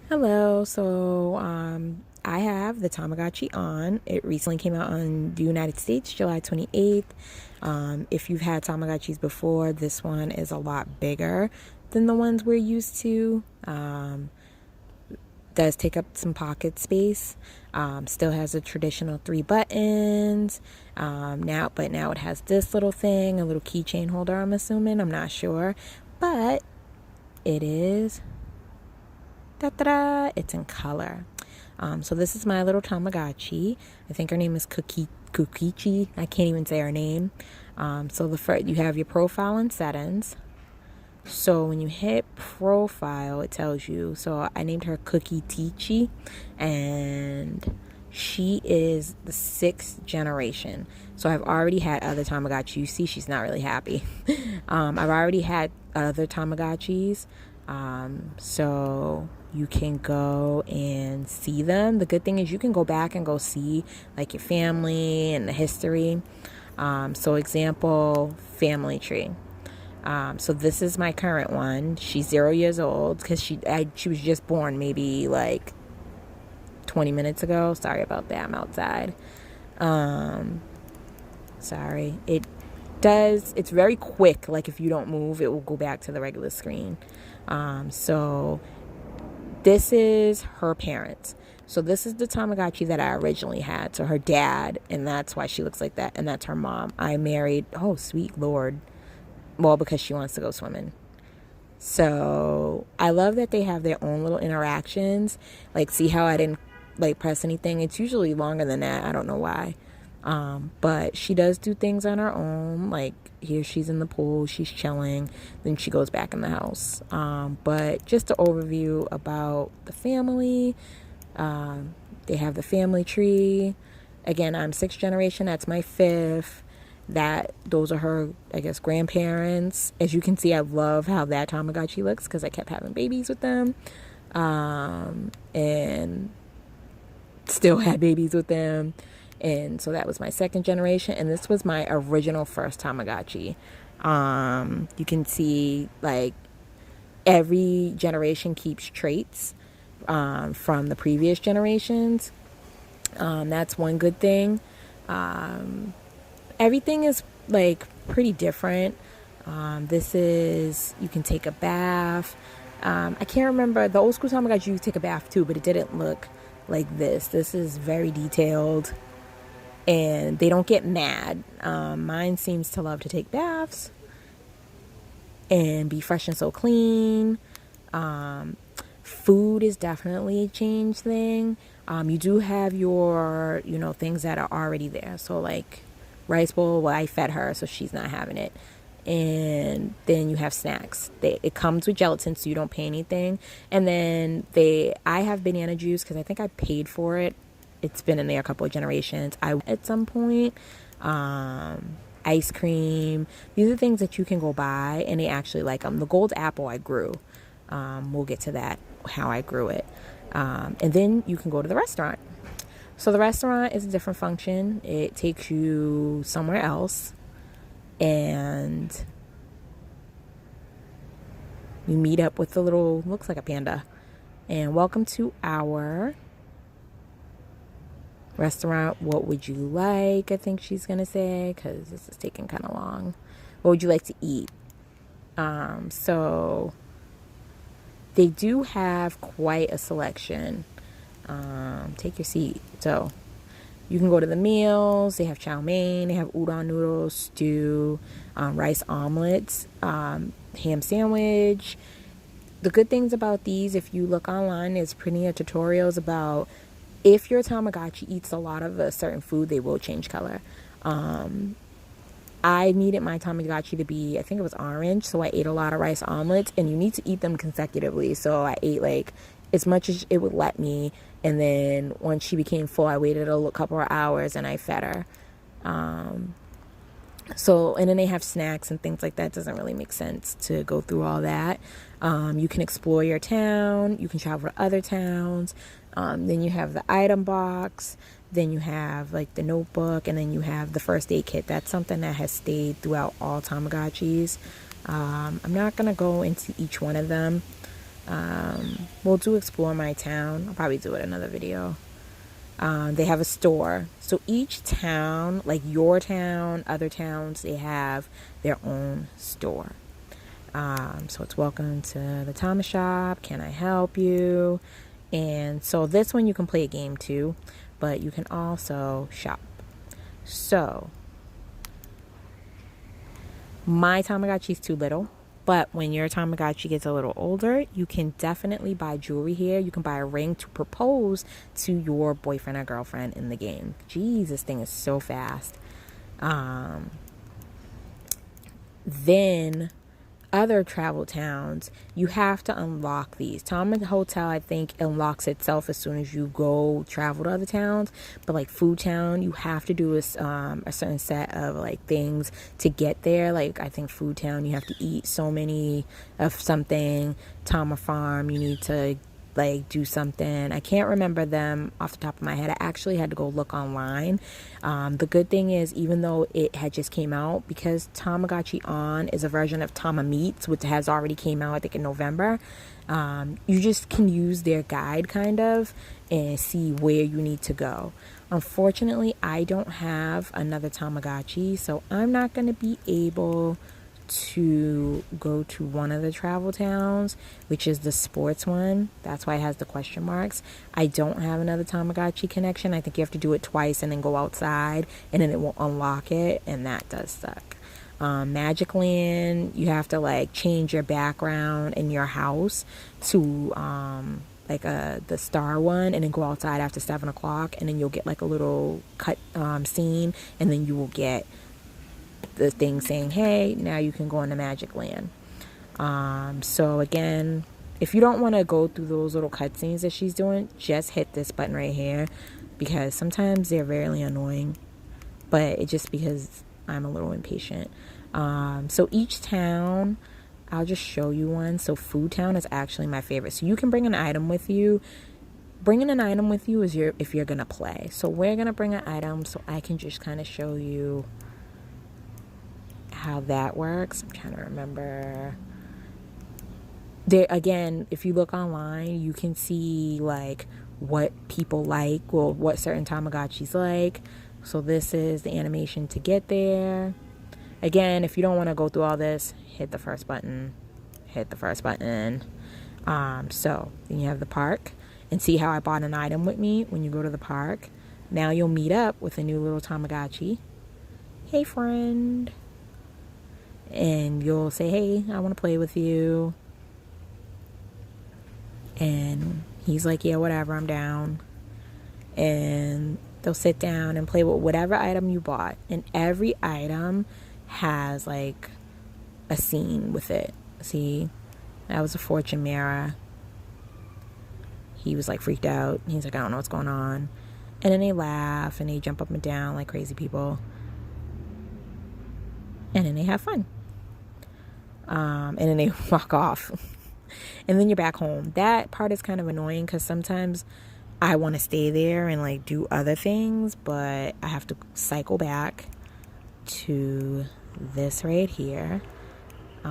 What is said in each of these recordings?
Hello. I have the Tamagotchi On. It recently came out on the United States, July 28th. If you've had Tamagotchis before, this one is a lot bigger than the ones we're used to. Does take up some pocket space. Still has the traditional three buttons. Now it has this little thing, a little keychain holder, I'm assuming. I'm not sure. But it is it's in color. So this is my little Tamagotchi. I think her name is Kukichi. I can't even say her name. You have your profile and settings. So when you hit profile, it tells you. So I named her Cookie Tichi, and she is the 6th generation. So I've already had other Tamagotchis. You see, she's not really happy. I've already had other Tamagotchis. So you can go and see them. The good thing is you can go back and go see like your family and the history. Example, family tree. So this is my current one. She's 0 years old because she was just born maybe like 20 minutes ago. Sorry about that. I'm outside. Sorry. It's very quick. Like if you don't move, it will go back to the regular screen. So this is her parents. So this is the Tamagotchi that I originally had. So her dad, and that's why she looks like that. And that's her mom. I married, oh, sweet Lord. Well, because she wants to go swimming. So I love that they have their own little interactions. Like, see how I didn't like press anything? It's usually longer than that. I don't know why. But she does do things on her own. Like here she's in the pool, she's chilling, then she goes back in the house. But just an overview about the family. They have the family tree. Again, I'm 6th generation, that's my 5th. Those are her, I guess, grandparents. As you can see, I love how that Tamagotchi looks because I kept having babies with them. And still had babies with them. And so that was my 2nd generation. And this was my original first Tamagotchi. You can see like every generation keeps traits from the previous generations. That's one good thing. Everything is like pretty different. You can take a bath. I can't remember, the old school Tamagotchi you could take a bath too, but it didn't look like this. This is very detailed. And they don't get mad. Mine seems to love to take baths and be fresh and so clean. Food is definitely a change thing. You do have your, things that are already there. So like rice bowl, well, I fed her, so she's not having it. And then you have snacks. It comes with gelatin, so you don't pay anything. And then I have banana juice because I think I paid for it. It's been in there a couple of generations. At some point, ice cream. These are things that you can go buy, and they actually like them. The gold apple I grew. We'll get to that, how I grew it. And then you can go to the restaurant. So the restaurant is a different function. It takes you somewhere else, and you meet up with the little, looks like a panda. And welcome to our restaurant. What would you like? I think she's gonna say, because this is taking kind of long. What would you like to eat? So they do have quite a selection. Take your seat. So you can go to the meals. They have chow mein, they have udon noodles, stew, rice omelets, ham sandwich. The good things about these, if you look online, there's plenty of tutorials about if your Tamagotchi eats a lot of a certain food, they will change color. I needed my Tamagotchi to be, I think it was orange, so I ate a lot of rice omelets, and you need to eat them consecutively. So I ate like as much as it would let me, and then once she became full, I waited a couple of hours and I fed her. And then they have snacks and things like that. It doesn't really make sense to go through all that. You can explore your town. You can travel to other towns. Then you have the item box. Then you have like the notebook, and then you have the first aid kit. That's something that has stayed throughout all Tamagotchis. I'm not going to go into each one of them. We'll do Explore My Town. I'll probably do it another video. They have a store. So each town, like your town, other towns, they have their own store. So it's welcome to the Thomas shop. Can I help you? And so this one you can play a game too, but you can also shop. So my Tamagotchi is too little, but when your Tamagotchi gets a little older, you can definitely buy jewelry here. You can buy a ring to propose to your boyfriend or girlfriend in the game. Jeez, this thing is so fast. Then other travel towns, you have to unlock these. Tom Hotel, I think, unlocks itself as soon as you go travel to other towns. But like Food Town, you have to do a certain set of like things to get there. Like I think Food Town, you have to eat so many of something. Tama Farm, you need to like do something. I can't remember them off the top of my head. I actually had to go look online. The good thing is, even though it had just came out, because Tamagotchi On is a version of Tama Meets, which has already came out I think in November, you just can use their guide kind of and see where you need to go. Unfortunately, I don't have another Tamagotchi, so I'm not going to be able to go to one of the travel towns, which is the sports one. That's why it has the question marks. I don't have another Tamagotchi connection. I think you have to do it twice and then go outside, and then it will unlock it, and that does suck. Magic Land, you have to like change your background in your house to like the star one, and then go outside after 7 o'clock, and then you'll get like a little cut scene, and then you will get the thing saying, hey, now you can go into Magic Land. So again, if you don't want to go through those little cutscenes that she's doing, just hit this button right here, because sometimes they're very annoying, but it's just because I'm a little impatient. So each town, I'll just show you one. So Food Town is actually my favorite. So you can bring an item with you. Bringing an item with you is if you're gonna play. So we're gonna bring an item so I can just kind of show you how that works. I'm trying to remember. There again, if you look online, you can see like what people like, well, what certain Tamagotchis like. So this is the animation to get there. Again, if you don't want to go through all this, hit the first button. Hit the first button. So then you have the park, and see how I bought an item with me when you go to the park. Now you'll meet up with a new little Tamagotchi. Hey, friend. And you'll say, hey, I want to play with you. And he's like, yeah, whatever, I'm down. And they'll sit down and play with whatever item you bought. And every item has like a scene with it. See, that was a fortune mirror. He was like freaked out. He's like, I don't know what's going on. And then they laugh and they jump up and down like crazy people. And then they have fun. And then they walk off. And then you're back home. That part is kind of annoying because sometimes I want to stay there and like do other things, but I have to cycle back to this right here. So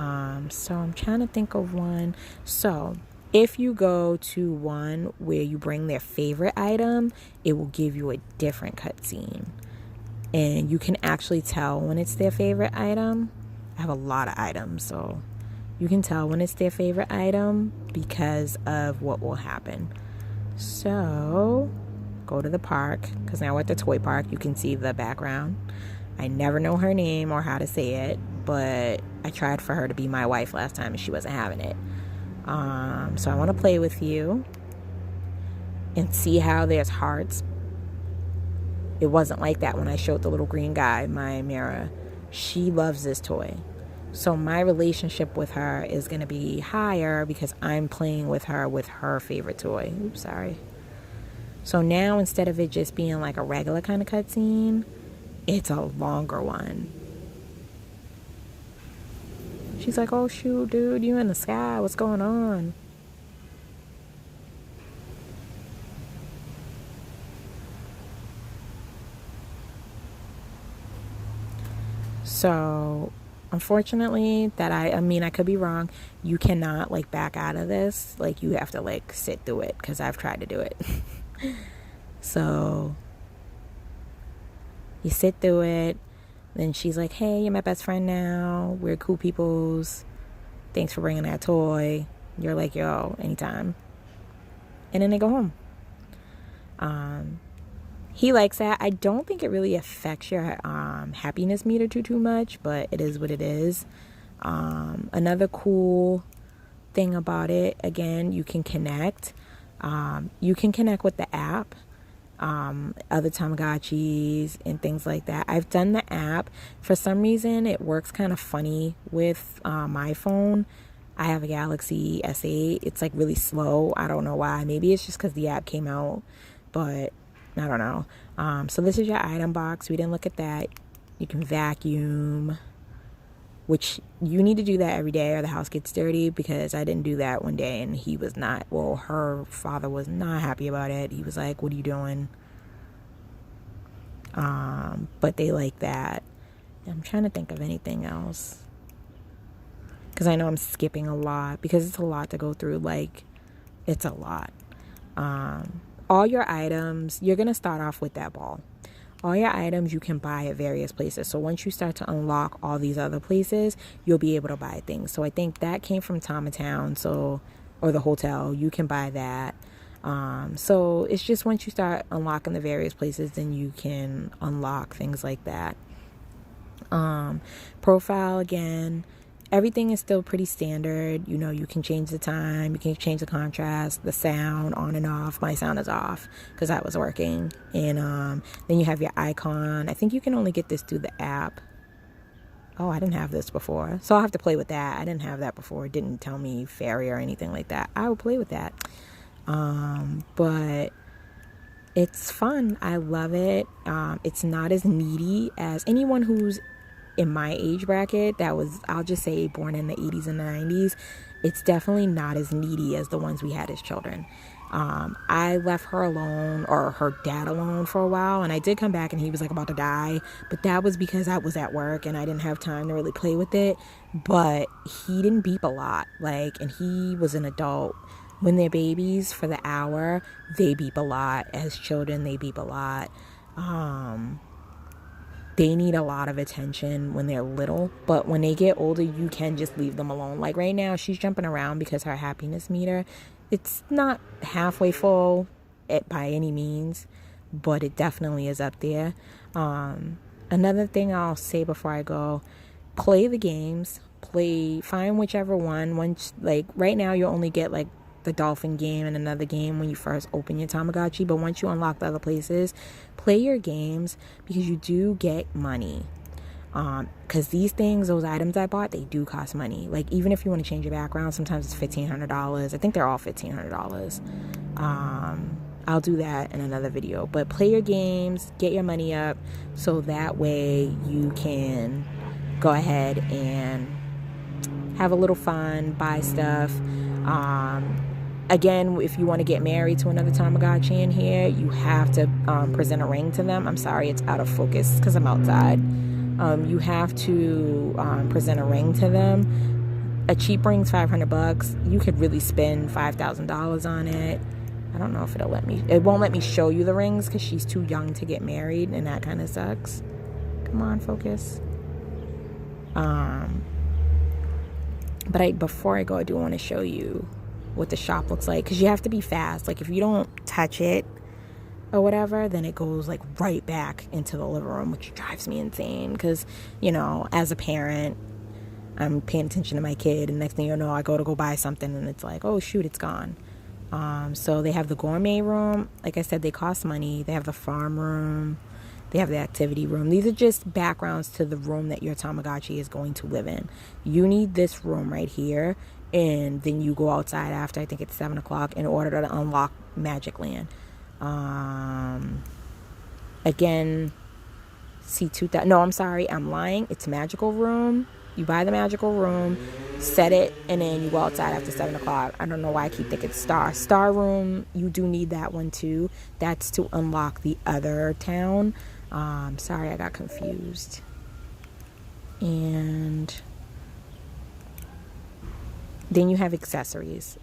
I'm trying to think of one. So if you go to one where you bring their favorite item, it will give you a different cutscene. And you can actually tell when it's their favorite item. I have a lot of items, so you can tell when it's their favorite item because of what will happen. So go to the park, because now we're at the toy park. You can see the background. I never know her name or how to say it, but I tried for her to be my wife last time and she wasn't having it. So I want to play with you and see how there's hearts. It wasn't like that when I showed the little green guy my mirror. She loves this toy. So my relationship with her is going to be higher because I'm playing with her favorite toy. Oops, sorry. So now instead of it just being like a regular kind of cutscene, it's a longer one. She's like, oh shoot, dude, you in the sky. What's going on? So unfortunately, that I mean, I could be wrong. You cannot like back out of this. Like, you have to like sit through it, because I've tried to do it. So you sit through it. Then she's like, hey, you're my best friend now. We're cool peoples. Thanks for bringing that toy. You're like, yo, anytime. And then they go home. He likes that. I don't think it really affects your happiness meter too much, but it is what it is. Another cool thing about it, again, you can connect. You can connect with the app, other Tamagotchis and things like that. I've done the app. For some reason, it works kind of funny with my phone. I have a Galaxy S8. It's like really slow. I don't know why. Maybe it's just because the app came out, but I don't know. So this is your item box. We didn't look at that. You can vacuum, which you need to do that every day or the house gets dirty, because I didn't do that one day and he was not, well, her father was not happy about it. He was like, what are you doing? But they like that. I'm trying to think of anything else, because I know I'm skipping a lot, because it's a lot to go through. Like, it's a lot. All your items, you're going to start off with that ball. All your items you can buy at various places. So once you start to unlock all these other places, you'll be able to buy things. So I think that came from Town, or the hotel. You can buy that. So it's just once you start unlocking the various places, then you can unlock things like that. Profile, again, everything is still pretty standard. You know, you can change the time, you can change the contrast, the sound, on and off. My sound is off because that was working. And then you have your icon. I think you can only get this through the app. Oh, I didn't have this before, so I'll have to play with that. I didn't have that before. It didn't tell me fairy or anything like that. I will play with that. But it's fun. I love it. It's not as needy as anyone who's in my age bracket that was, I'll just say, born in the 80s and the 90s. It's definitely not as needy as the ones we had as children. I left her alone, or her dad alone, for a while, and I did come back and he was like about to die, but that was because I was at work and I didn't have time to really play with it. But he didn't beep a lot, and he was an adult. When they're babies, for the hour, they beep a lot. As children, they beep a lot. They need a lot of attention when they're little, but when they get older, you can just leave them alone. Like right now, she's jumping around because her happiness meter, it's not halfway full by any means, but it definitely is up there. Another thing I'll say before I go, play the games. Find whichever one. Once, like right now, you'll only get like the dolphin game and another game when you first open your Tamagotchi, but once you unlock the other places, play your games, because you do get money. Because these things, those items I bought, they do cost money. Like, even if you want to change your background, sometimes it's $1,500. I think they're all $1,500. I'll do that in another video. But play your games, get your money up, so that way you can go ahead and have a little fun, buy stuff. Again, if you want to get married to another Tamagotchi in here, you have to present a ring to them. I'm sorry, it's out of focus because I'm outside. You have to present a ring to them. A cheap ring's $500. You could really spend $5,000 on it. I don't know if it'll let me. It won't let me show you the rings because she's too young to get married, and that kind of sucks. Come on, focus. But before I go, I do want to show you what the shop looks like, because you have to be fast. Like, if you don't touch it or whatever, then it goes like right back into the living room, which drives me insane, because, you know, as a parent, I'm paying attention to my kid, and next thing you know, I go buy something and it's like, oh shoot, it's gone. So they have the gourmet room. Like I said, they cost money. They have the farm room. They have the activity room. These are just backgrounds to the room that your Tamagotchi is going to live in. You need this room right here, and then you go outside after, I think it's 7 o'clock, in order to unlock Magic Land. Again, C2000. No, I'm sorry, I'm lying. It's Magical Room. You buy the Magical Room, set it, and then you go outside after 7 o'clock. I don't know why I keep thinking Star Room. You do need that one too. That's to unlock the other town. Sorry, I got confused. And then you have accessories.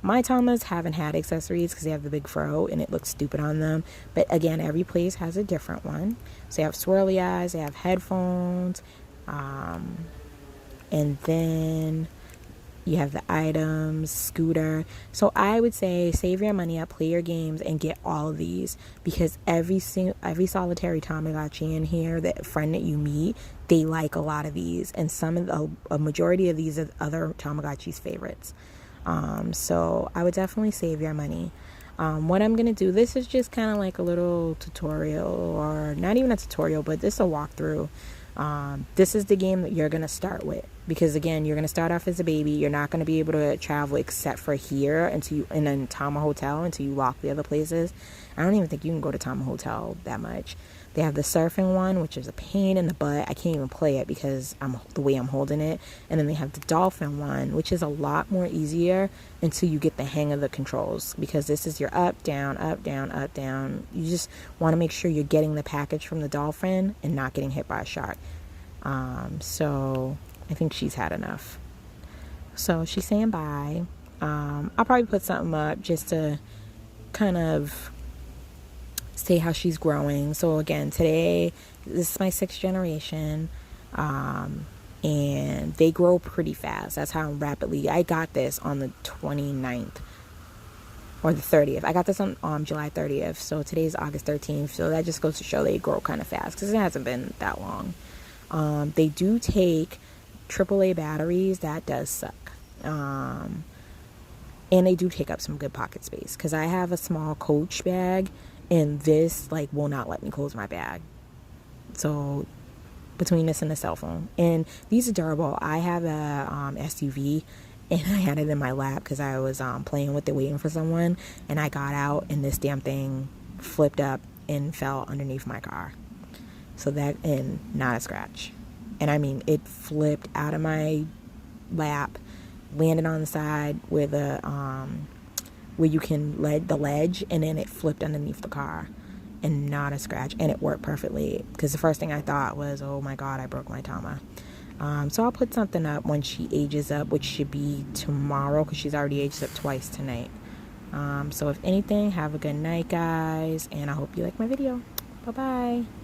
My Tamas haven't had accessories because they have the big fro and it looks stupid on them. But again, every place has a different one. So they have swirly eyes, they have headphones, and then you have the items, scooter. So I would say save your money up, play your games, and get all of these, because every solitary Tamagotchi in here, that friend that you meet, they like a lot of these, and a majority of these are other Tamagotchi's favorites. So I would definitely save your money. What I'm gonna do, this is just kind of like a little tutorial, or not even a tutorial, but this is a walkthrough. This is the game that you're going to start with, because again, you're going to start off as a baby. You're not going to be able to travel except for here in a Tama Hotel until you lock the other places. I don't even think you can go to Tama Hotel that much. They have the surfing one, which is a pain in the butt. I can't even play it because the way I'm holding it. And then they have the dolphin one, which is a lot more easier until you get the hang of the controls, because this is your up, down, up, down, up, down. You just want to make sure you're getting the package from the dolphin and not getting hit by a shark. So I think she's had enough. So she's saying bye. I'll probably put something up just to kind of say how she's growing. So again, today, this is my 6th generation, and they grow pretty fast. That's how rapidly I got this on the 29th or the 30th. I got this on July 30th, so today's August 13th. So that just goes to show they grow kind of fast, because it hasn't been that long. They do take AAA batteries. That does suck. And they do take up some good pocket space, because I have a small Coach bag, and this will not let me close my bag. So between this and the cell phone, and these are durable. I have a SUV, and I had it in my lap because I was playing with it, waiting for someone, and I got out, and this damn thing flipped up and fell underneath my car. So and not a scratch. And I mean, it flipped out of my lap, landed on the side where where you can the ledge, and then it flipped underneath the car, and not a scratch. And it worked perfectly, because the first thing I thought was, oh my god, I broke my Tama. So I'll put something up when she ages up, which should be tomorrow, because she's already aged up twice tonight. So if anything, have a good night, guys, and I hope you like my video. Bye bye.